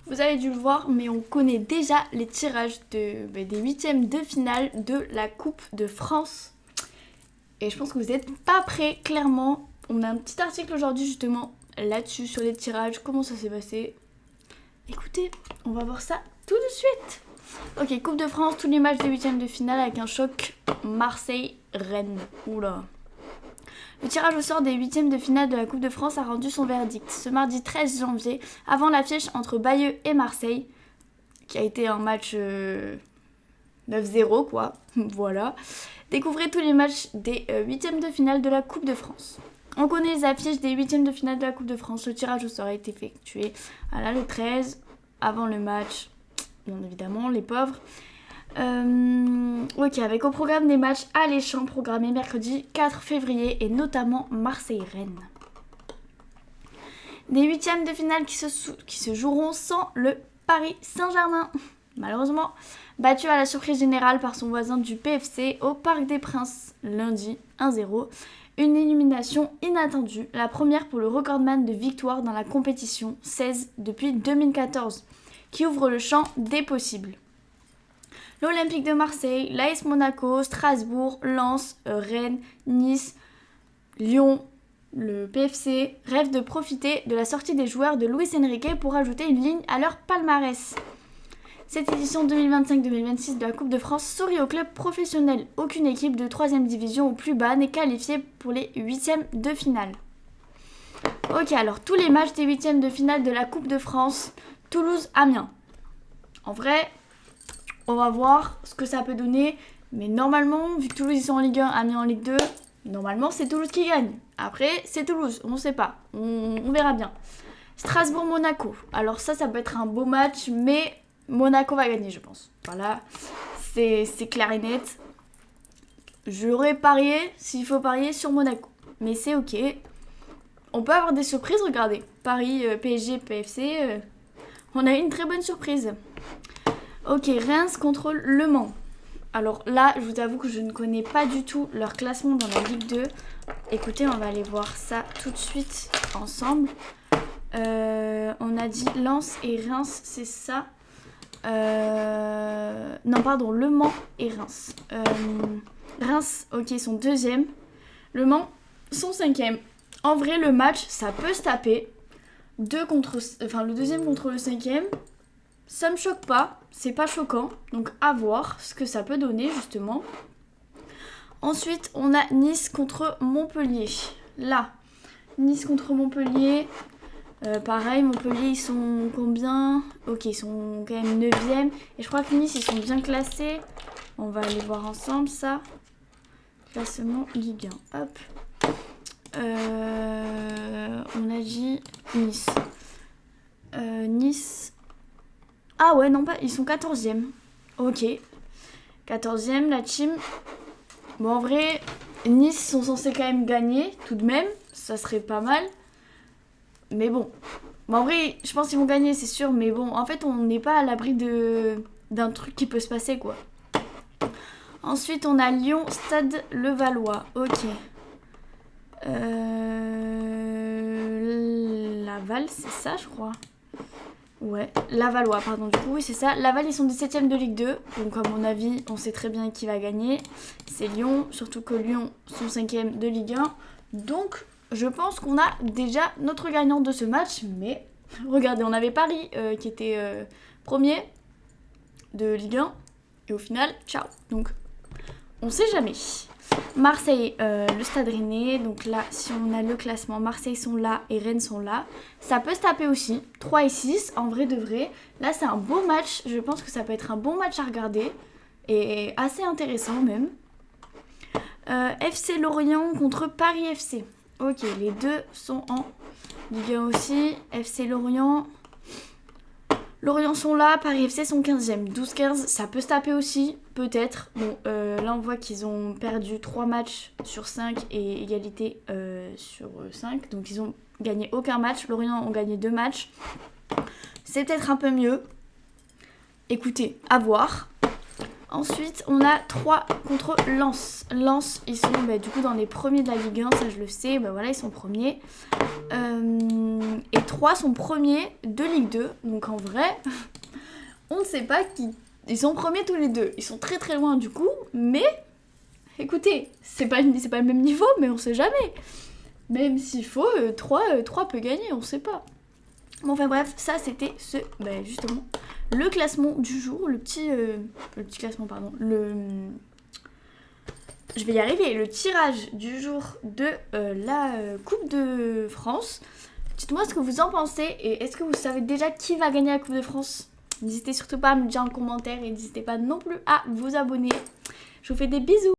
Vous avez dû le voir, mais on connaît déjà les tirages des huitièmes de finale de la Coupe de France. Et je pense que vous n'êtes pas prêts, clairement. On a un petit article aujourd'hui justement là-dessus, sur les tirages, comment ça s'est passé. Écoutez, on va voir ça tout de suite. Ok, Coupe de France, tous les matchs des huitièmes de finale avec un choc Marseille-Rennes. Oula. Le tirage au sort des huitièmes de finale de la Coupe de France a rendu son verdict ce mardi 13 janvier, avant l'affiche entre Bayeux et Marseille, qui a été un match 9-0 quoi, voilà. Découvrez tous les matchs des huitièmes de finale de la Coupe de France. On connaît les affiches des huitièmes de finale de la Coupe de France. Le tirage au sort a été effectué le 13, avant le match, bien évidemment, les pauvres. Ok, avec au programme des matchs alléchants programmés mercredi 4 février et notamment Marseille-Rennes. Des huitièmes de finale qui se joueront sans le Paris Saint-Germain. Malheureusement, battu à la surprise générale par son voisin du PFC au Parc des Princes lundi 1-0. Une élimination inattendue, la première pour le recordman de victoires dans la compétition, 16 depuis 2014, qui ouvre le champ des possibles. L'Olympique de Marseille, l'AS Monaco, Strasbourg, Lens, Rennes, Nice, Lyon, le PFC rêvent de profiter de la sortie des joueurs de Luis Enrique pour ajouter une ligne à leur palmarès. Cette édition 2025-2026 de la Coupe de France sourit au club professionnel. Aucune équipe de 3ème division ou plus bas n'est qualifiée pour les huitièmes de finale. Ok, alors tous les matchs des huitièmes de finale de la Coupe de France, Toulouse-Amiens. En vrai, on va voir ce que ça peut donner. Mais normalement, vu que Toulouse ils sont en Ligue 1, Amiens en Ligue 2, normalement c'est Toulouse qui gagne. Après, c'est Toulouse, on ne sait pas. On verra bien. Strasbourg-Monaco. Alors ça peut être un beau match, mais Monaco va gagner, je pense. Voilà, c'est clair et net. J'aurais parié, s'il faut parier, sur Monaco. Mais c'est ok. On peut avoir des surprises, regardez. Paris, PSG, PFC, on a eu une très bonne surprise. Ok, Reims contre Le Mans. Alors là, je vous avoue que je ne connais pas du tout leur classement dans la Ligue 2. Écoutez, on va aller voir ça tout de suite ensemble. On a dit Lens et Reims, c'est ça. Non, pardon, Le Mans et Reims. Reims, ok, ils sont deuxième. Le Mans, sont cinquième. En vrai, le match, ça peut se taper. Le deuxième contre le cinquième. Ça me choque pas, c'est pas choquant, donc à voir ce que ça peut donner justement. Ensuite, on a Nice contre Montpellier. Là, Nice contre Montpellier, pareil, Montpellier ils sont combien? Ok, ils sont quand même 9ème, et je crois que Nice ils sont bien classés. On va aller voir ensemble ça. Classement Ligue 1, hop. On a dit Nice. Nice... Ah ouais, non, pas, ils sont 14e. Ok. 14e, la team. Bon, en vrai, Nice sont censés quand même gagner, tout de même. Ça serait pas mal. Mais bon. En vrai, je pense qu'ils vont gagner, c'est sûr. Mais bon, en fait, on n'est pas à l'abri d'un truc qui peut se passer, quoi. Ensuite, on a Lyon, Stade Levallois. Ok. Laval, c'est ça, je crois. Ouais, Lavallois, pardon, du coup, oui, c'est ça. Laval, ils sont 17ème de Ligue 2. Donc, à mon avis, on sait très bien qui va gagner. C'est Lyon, surtout que Lyon sont 5ème de Ligue 1. Donc, je pense qu'on a déjà notre gagnant de ce match. Mais, regardez, on avait Paris qui était premier de Ligue 1. Et au final, ciao. Donc, on sait jamais. Marseille, le Stade Rennais, donc là si on a le classement, Marseille sont là et Rennes sont là, ça peut se taper aussi, 3 et 6 en vrai de vrai, là c'est un beau match, je pense que ça peut être un bon match à regarder et assez intéressant même. FC Lorient contre Paris FC, ok les deux sont en Ligue 1 aussi, FC Lorient sont là, Paris FC sont 15e. 12-15, ça peut se taper aussi, peut-être. Bon, là on voit qu'ils ont perdu 3 matchs sur 5 et égalité sur 5. Donc ils ont gagné aucun match. Lorient ont gagné 2 matchs. C'est peut-être un peu mieux. Écoutez, à voir. Ensuite, on a 3 contre Lens. Lens, ils sont du coup dans les premiers de la Ligue 1, ça je le sais, voilà, ils sont premiers. Et 3 sont premiers de Ligue 2, donc en vrai, on ne sait pas qui. Ils sont premiers tous les deux, ils sont très très loin du coup, mais écoutez, c'est pas le même niveau, mais on sait jamais. Même s'il faut, 3 peut gagner, on sait pas. Bon, enfin bref, ça c'était justement le classement du jour, le petit classement, pardon, je vais y arriver, le tirage du jour de la Coupe de France. Dites-moi ce que vous en pensez et est-ce que vous savez déjà qui va gagner la Coupe de France? N'hésitez surtout pas à me le dire en commentaire et n'hésitez pas non plus à vous abonner. Je vous fais des bisous.